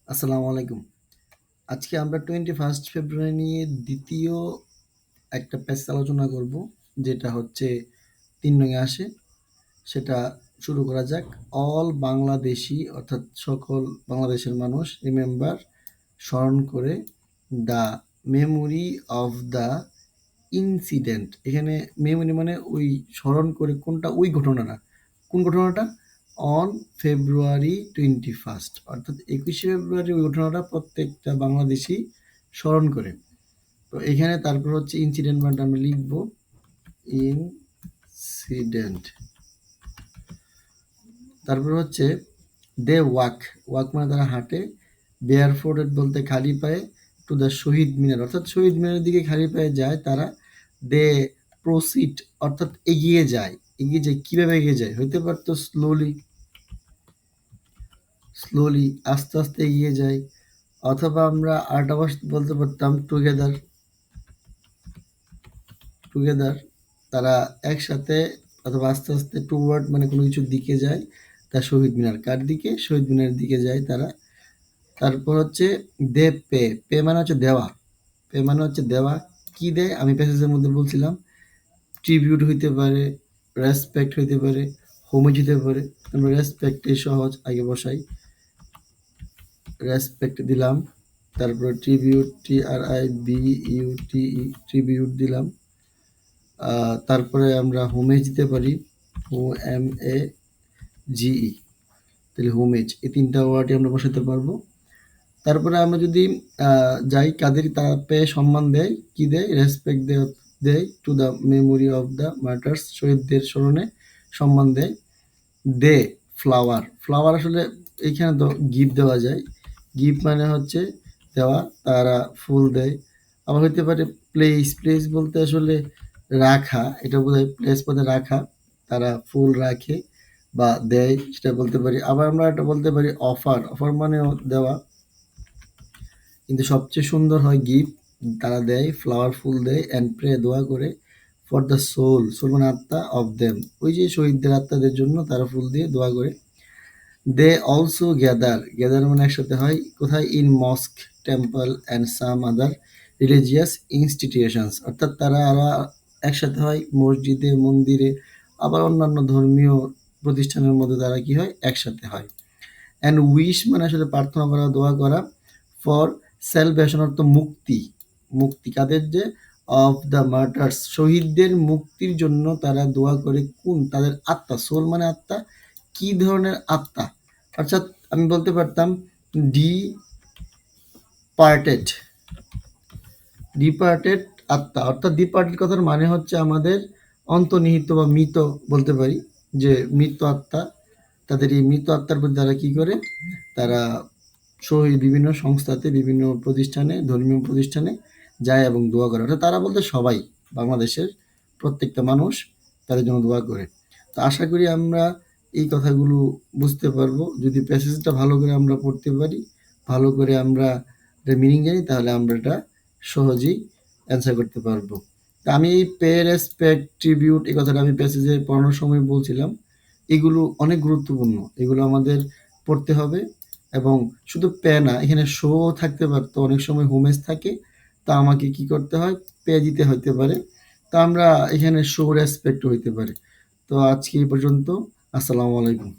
আসসালামু আলাইকুম। আজকে আমরা 21 ফেব্রুয়ারি নিয়ে দ্বিতীয় একটা প্যাসেজ আলোচনা করব, যেটা হচ্ছে ৩ নং এ আসে। সেটা শুরু করা যাক। অল বাংলাদেশী অর্থাৎ সকল বাংলাদেশের মানুষ রিমেম্বার স্মরণ করে the memory of the incident. এখানে মেমোরি মানে ওই স্মরণ করে কোনটা, ওই ঘটনাটা। কোন ঘটনাটা? অন ফেব্রুয়ারি 21 অর্থাৎ 21শে ফেব্রুয়ারি ওই ঘটনাটা প্রত্যেকটা বাংলাদেশী স্মরণ করে। তো এখানে তারপর হচ্ছে ইনসিডেন্ট মানে আমরা লিখব ইনসিডেন্ট। তারপর হচ্ছে দে ওয়াক, ওয়াক মানে তারা হাঁটে। বেয়ার ফোর্টেড বলতে খালি পায়ে, টু দ্য শহীদ মিনার অর্থাৎ শহীদ মিনারের দিকে খালি পায়ে যায় তারা। দে প্রসিড অর্থাৎ এগিয়ে যায়। এগিয়ে যায় কিভাবে এগিয়ে যায়? হইতে পারতো স্লোলি, স্লোলি আস্তে আস্তে এগিয়ে যায়, অথবা আমরা আরেকটা ভাষা বলতে পারতাম টুগেদার। টুগেদার তারা একসাথে অথবা আস্তে আস্তে, টুওয়ার্ড মানে কোনো কিছুর দিকে যায়। তা শহীদ মিনার কার দিকে? শহীদ মিনারের দিকে যায় তারা। তারপর হচ্ছে দে পে, পে মানে হচ্ছে দেওয়া। পে মানে হচ্ছে দেওয়া। কি দেয়? আমি প্যাসেজের মধ্যে বলছিলাম ট্রিবিউট হইতে পারে, রেসপেক্ট হইতে পারে, হোমেজ হইতে পারে। আমরা রেসপেক্টে সহজ, আগে বসাই, রেসপেক্ট দিলাম। তারপরে ট্রিবিউট, TRIBUTE, ট্রিবিউট দিলাম। তারপরে আমরা হোমেজ দিতে পারি, HOMAGE, তাহলে হোমেজ। এই তিনটা ওয়ার্ডই আমরা বসাতে পারবো। তারপরে আমরা যদি যাই, কাদের তারা পেয়ে সম্মান দেয়, কি দেয়? রেসপেক্ট দেয় to the memory of the martyrs, শহীদদের স্মরণে সম্মান দেয়। দে ফ্লাওয়ার, ফ্লাওয়ার আসলে এইখানে তো গিফট দেওয়া যায়। গিফট মানে হচ্ছে দেওয়া, তারা ফুল দেয়। আবার হইতে পারে প্লেস, প্লেস বলতে আসলে রাখা, এটা বোধহয় প্লেস পদে রাখা, তারা ফুল রাখে বা দেয়, সেটা বলতে পারি। আবার আমরা এটা বলতে পারি অফার, অফার মানেও দেওয়া, কিন্তু সবচেয়ে সুন্দর হয় গিফট, তারা দেয়, ফ্লাওয়ার ফুল দেয়, অ্যান্ড প্রে দোয়া করে, ফর দ্য সোল, সোল মানে আত্মা, অফ দেম ওই যে শহীদদের আত্মাদের জন্য তারা ফুল দিয়ে দোয়া করে। দে অলসো গ্যাদার, গ্যাদার মানে একসাথে হয়, কোথায়? In mosque, temple and some other religious institutions, অর্থাৎ তারা আরো একসাথে হয় মসজিদে, মন্দিরে, আবার অন্যান্য ধর্মীয় প্রতিষ্ঠানের মধ্যে তারা কি হয়? একসাথে হয়। অ্যান্ড উইশ মানে আসলে প্রার্থনা করা, দোয়া করা। ফর স্যালভেশন অর্থ মুক্তি, মুক্তি কাদের? যে অফ দ্য মার্টার্স, শহীদদের মুক্তির জন্য তারা দোয়া করে। কোন? তাদের আত্মা, সোল মানে আত্মা। কি ধরনের আত্মা? অর্থাৎ আমি বলতে পারতাম ডিপার্টেড, ডিপার্টেড আত্মা। অর্থাৎ ডিপার্টেড কথার মানে হচ্ছে আমাদের অন্তর্নিহিত বা মৃত বলতে পারি, যে মৃত আত্মা। তাদের এই মৃত আত্মার প্রতি তারা কি করে? তারা শহীদ বিভিন্ন সংস্থাতে, বিভিন্ন প্রতিষ্ঠানে, ধর্মীয় প্রতিষ্ঠানে যায় এবং দোয়া করে। অর্থাৎ তারা বলতে সবাই, বাংলাদেশের প্রত্যেকটা মানুষ তাদের জন্য দোয়া করে। তো আশা করি আমরা এই কথাগুলো বুঝতে পারবো। যদি প্যাসেজটা ভালো করে আমরা পড়তে পারি, ভালো করে আমরা এটার মিনিং জানি, তাহলে আমরা এটা সহজেই অ্যান্সার করতে পারবো। তা আমি এই পে, রেসপেক্ট, ট্রিবিউট এই কথাটা আমি প্যাসেজে পড়ানোর সময় বলছিলাম। এগুলো অনেক গুরুত্বপূর্ণ, এগুলো আমাদের পড়তে হবে। এবং শুধু পে না, এখানে শো থাকতে পারতো, অনেক সময় হোমেজ থাকে, তা আমাকে কি করতে হয়? পে দিতে হইতে পারে। তা আমরা এখানে শো রেসপেক্ট হইতে পারে। তো আজকে এই পর্যন্ত। আসসালামু আলাইকুম।